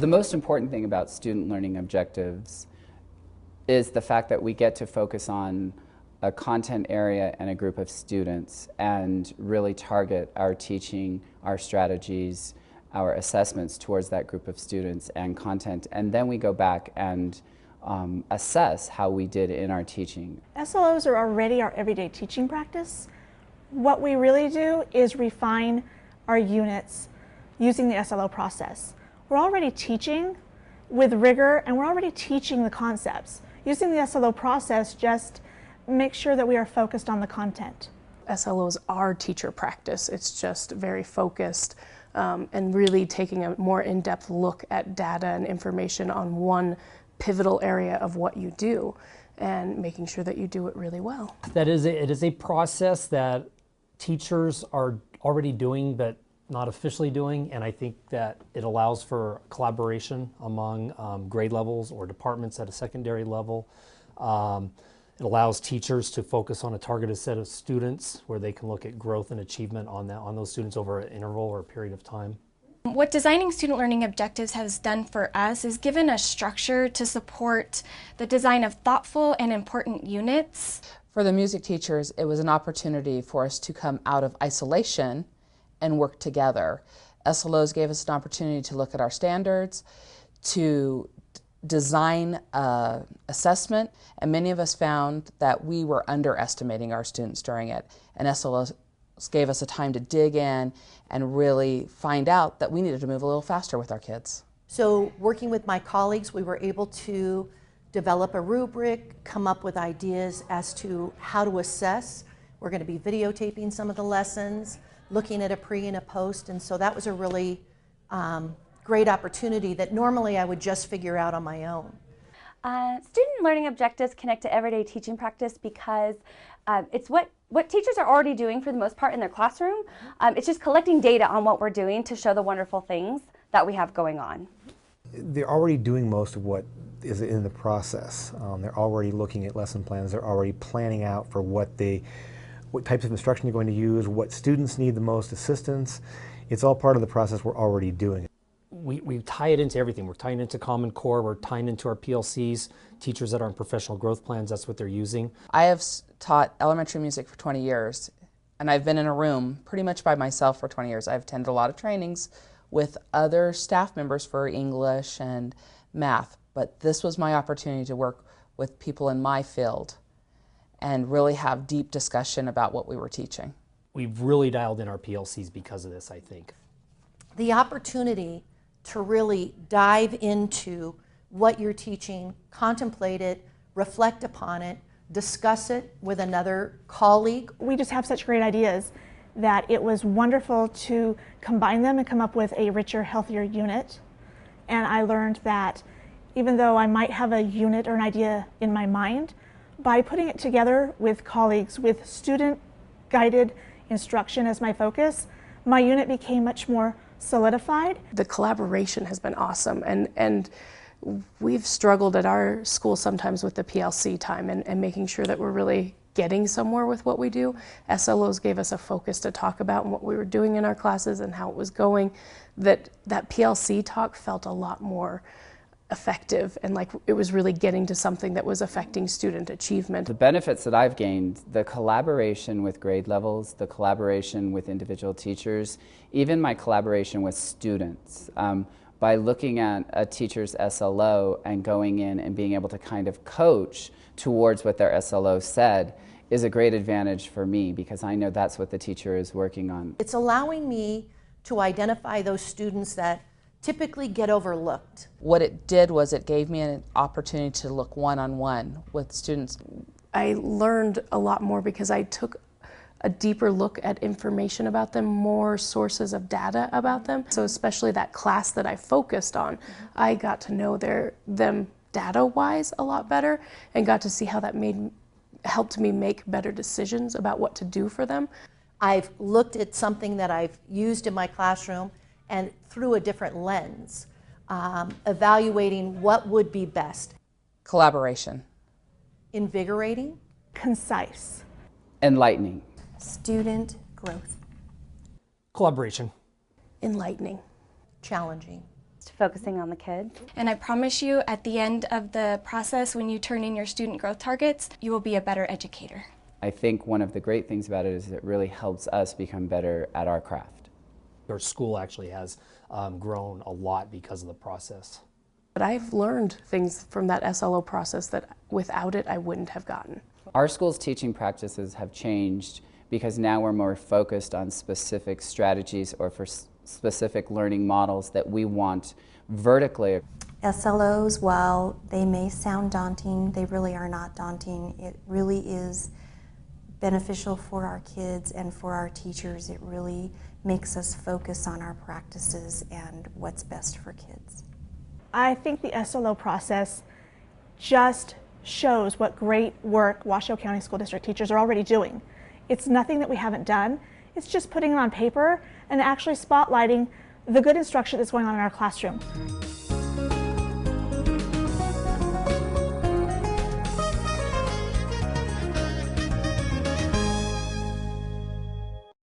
The most important thing about student learning objectives is the fact that we get to focus on a content area and a group of students and really target our teaching, our strategies, our assessments towards that group of students and content, and then we go back and assess how we did in our teaching. SLOs are already our everyday teaching practice. What we really do is refine our units using the SLO process. We're already teaching with rigor and we're already teaching the concepts. Using the SLO process just makes sure that we are focused on the content. SLOs are teacher practice. It's just very focused and really taking a more in-depth look at data and information on one pivotal area of what you do and making sure that you do it really well. It is a process that teachers are already doing but not officially doing, and I think that it allows for collaboration among grade levels or departments at a secondary level. It allows teachers to focus on a targeted set of students where they can look at growth and achievement on those students over an interval or a period of time. What designing student learning objectives has done for us is given a structure to support the design of thoughtful and important units. For the music teachers, it was an opportunity for us to come out of isolation and work together. SLOs gave us an opportunity to look at our standards, to design an assessment, and many of us found that we were underestimating our students during it. And SLOs gave us a time to dig in and really find out that we needed to move a little faster with our kids. So working with my colleagues, we were able to develop a rubric, come up with ideas as to how to assess. We're going to be videotaping some of the lessons, looking at a pre and a post, and so that was a really great opportunity that normally I would just figure out on my own. Student learning objectives connect to everyday teaching practice because it's what teachers are already doing for the most part in their classroom. It's just collecting data on what we're doing to show the wonderful things that we have going on. They're already doing most of what is in the process. They're already looking at lesson plans. They're already planning out for what types of instruction they're going to use, what students need the most assistance. It's all part of the process we're already doing. We tie it into everything. We're tying into Common Core, we're tying into our PLCs, teachers that are in professional growth plans, that's what they're using. I have taught elementary music for 20 years, and I've been in a room pretty much by myself for 20 years. I've attended a lot of trainings with other staff members for English and math, but this was my opportunity to work with people in my field and really have deep discussion about what we were teaching. We've really dialed in our PLCs because of this, I think. The opportunity to really dive into what you're teaching, contemplate it, reflect upon it, discuss it with another colleague. We just have such great ideas that it was wonderful to combine them and come up with a richer, healthier unit. And I learned that even though I might have a unit or an idea in my mind, by putting it together with colleagues, with student-guided instruction as my focus, my unit became much more solidified. The collaboration has been awesome, and we've struggled at our school sometimes with the PLC time and making sure that we're really getting somewhere with what we do. SLOs gave us a focus to talk about and what we were doing in our classes and how it was going. That PLC talk felt a lot more effective and like it was really getting to something that was affecting student achievement. The benefits that I've gained, the collaboration with grade levels, the collaboration with individual teachers, even my collaboration with students. By looking at a teacher's SLO and going in and being able to kind of coach towards what their SLO said is a great advantage for me because I know that's what the teacher is working on. It's allowing me to identify those students that typically get overlooked. What it did was it gave me an opportunity to look one-on-one with students. I learned a lot more because I took a deeper look at information about them, more sources of data about them. So especially that class that I focused on, I got to know them data-wise a lot better and got to see how that helped me make better decisions about what to do for them. I've looked at something that I've used in my classroom and through a different lens, evaluating what would be best. Collaboration. Invigorating. Concise. Enlightening. Student growth. Collaboration. Enlightening. Challenging. focusing on the kids. And I promise you, at the end of the process, when you turn in your student growth targets, you will be a better educator. I think one of the great things about it is it really helps us become better at our craft. Our school actually has grown a lot because of the process. But I've learned things from that SLO process that without it I wouldn't have gotten. Our school's teaching practices have changed because now we're more focused on specific strategies or for specific learning models that we want vertically. SLOs, while they may sound daunting, they really are not daunting. It really is beneficial for our kids and for our teachers. It really makes us focus on our practices and what's best for kids. I think the SLO process just shows what great work Washoe County School District teachers are already doing. It's nothing that we haven't done. It's just putting it on paper and actually spotlighting the good instruction that's going on in our classroom.